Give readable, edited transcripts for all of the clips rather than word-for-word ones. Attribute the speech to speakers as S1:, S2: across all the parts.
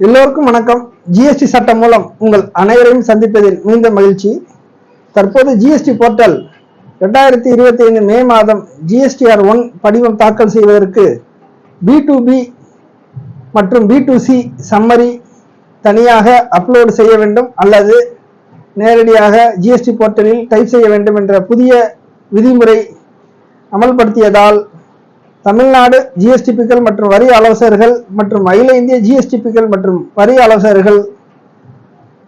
S1: எல்லோருக்கும் வணக்கம். ஜிஎஸ்டி சட்டம் மூலம் உங்கள் அனைவரையும் சந்திப்பதில் மிகுந்த மகிழ்ச்சி. தற்போது ஜிஎஸ்டி போர்ட்டல் 2025 மே மாதம் GSTR1 படிவம் தாக்கல் செய்வதற்கு B2B மற்றும் B2C சம்மரி தனியாக அப்லோடு செய்ய வேண்டும் அல்லது நேரடியாக ஜிஎஸ்டி போர்ட்டலில் டைப் செய்ய வேண்டும் என்ற புதிய விதிமுறை அமல்படுத்தியதால் தமிழ்நாடு ஜிஎஸ்டிபிக்கள் மற்றும் வரி ஆலோசகர்கள் மற்றும் அகில இந்திய ஜிஎஸ்டிபிக்கள் மற்றும் வரி ஆலோசகர்கள்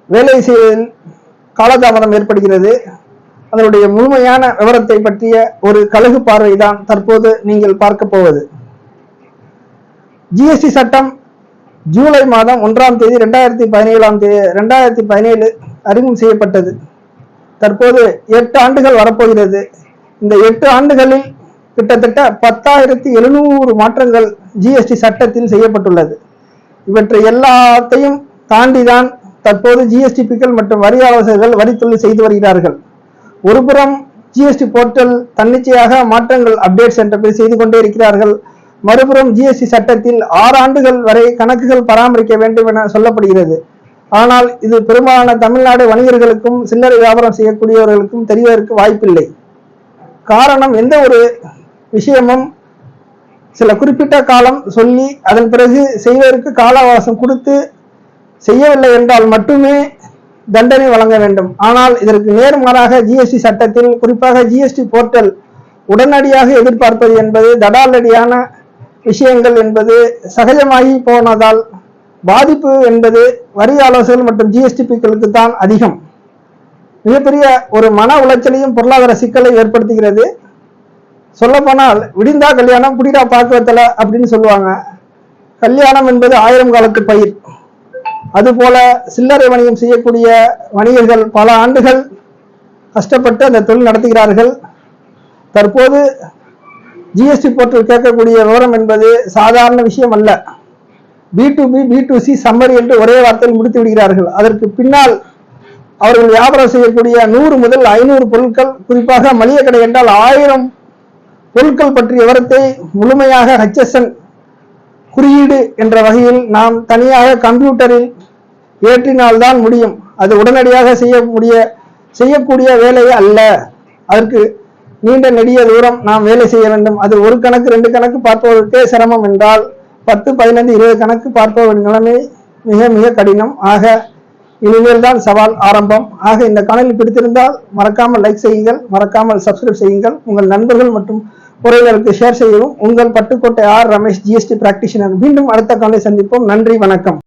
S1: வேலை செய்வதில் காலதாமதம் ஏற்படுகிறது. அதனுடைய முழுமையான விவரத்தை பற்றிய ஒரு கழுகு பார்வைதான் தற்போது நீங்கள் பார்க்க போவது. ஜிஎஸ்டி சட்டம் ஜூலை மாதம் 1ஆம் தேதி 2017 அறிமுகம் செய்யப்பட்டது. தற்போது 8 ஆண்டுகள் வரப்போகிறது. இந்த 8 ஆண்டுகளில் கிட்டத்தட்ட 10,700 மாற்றங்கள் ஜிஎஸ்டி சட்டத்தில் செய்யப்பட்டுள்ளது. இவற்றை எல்லாத்தையும் தாண்டிதான் தற்போது ஜிஎஸ்டிபிக்கள் மற்றும் வரி ஆலோசகர்கள் வரித்தொழில் செய்து வருகிறார்கள். ஒருபுறம் ஜிஎஸ்டி போர்ட்டல் தன்னிச்சையாக மாற்றங்கள் அப்டேட்ஸ் என்ற செய்து கொண்டே இருக்கிறார்கள். மறுபுறம் ஜிஎஸ்டி சட்டத்தில் 6 ஆண்டுகள் வரை கணக்குகள் பராமரிக்க வேண்டும் என சொல்லப்படுகிறது. ஆனால் இது பெரும்பாலான தமிழ்நாடு வணிகர்களுக்கும் சில்லறை வியாபாரம் செய்யக்கூடியவர்களுக்கும் தெரிவதற்கு வாய்ப்பில்லை. காரணம், எந்த ஒரு விஷயமும் சில குறிப்பிட்ட காலம் சொல்லி அதன் பிறகு செய்வதற்கு கால அவகாசம் கொடுத்து செய்யவில்லை என்றால் மட்டுமே தண்டனை வழங்க வேண்டும். ஆனால் இதற்கு நேர்மாறாக ஜிஎஸ்டி சட்டத்தில் குறிப்பாக ஜிஎஸ்டி போர்ட்டல் உடனடியாக எதிர்பார்ப்பது என்பது தடாலடியான விஷயங்கள் என்பது சகஜமாகி போனதால் பாதிப்பு என்பது வரி ஆலோசகர்கள் மற்றும் ஜிஎஸ்டிபிக்களுக்கு தான் அதிகம். மிகப்பெரிய ஒரு மன உளைச்சலையும் பொருளாதார சிக்கலை ஏற்படுத்துகிறது. சொல்ல போனால் விடிந்தா கல்யாணம் புடிடா பாக்குவத்தல அப்படின்னு சொல்லுவாங்க. கல்யாணம் என்பது 1000 காலத்து பயிர். அதுபோல சில்லறை வணிகம் செய்யக்கூடிய வணிகர்கள் பல ஆண்டுகள் கஷ்டப்பட்டு அந்த தொழில் நடத்துகிறார்கள். தற்போது ஜிஎஸ்டி போர்ட்டல் கேட்கக்கூடிய விவரம் என்பது சாதாரண விஷயம் அல்ல. B2B B2C சம்மரி என்று ஒரே வார்த்தையில் முடித்து விடுகிறார்கள். அதற்கு பின்னால் அவர்கள் வியாபாரம் செய்யக்கூடிய 100 முதல் 500 பொருட்கள், குறிப்பாக மளிகை கடை என்றால் 1000 பொருட்கள் பற்றிய விவரத்தை முழுமையாக HSN குறியீடு என்ற வகையில் நாம் தனியாக கம்ப்யூட்டரில் ஏற்றினால்தான் முடியும். அது உடனடியாக செய்யக்கூடிய வேலை அல்ல. அதற்கு நீண்ட நெடிய தூரம் நாம் வேலை செய்ய வேண்டும். அது ஒரு கணக்கு 2 கணக்கு பார்ப்பதற்கே சிரமம் என்றால் 10, 15, 20 கணக்கு பார்ப்பவரின் நிலைமை மிக மிக கடினம். ஆக இனிமேல் தான் சவால் ஆரம்பம். ஆக இந்த காணொலி பிடித்திருந்தால் மறக்காமல் லைக் செய்யுங்கள், மறக்காமல் சப்ஸ்கிரைப் செய்யுங்கள், உங்கள் நண்பர்கள் மற்றும் உறவினருக்கு ஷேர் செய்யவும். உங்கள் Pattukkottai R. Ramesh, GST practitioner. மீண்டும் அடுத்த காணொலி சந்திப்போம். நன்றி, வணக்கம்.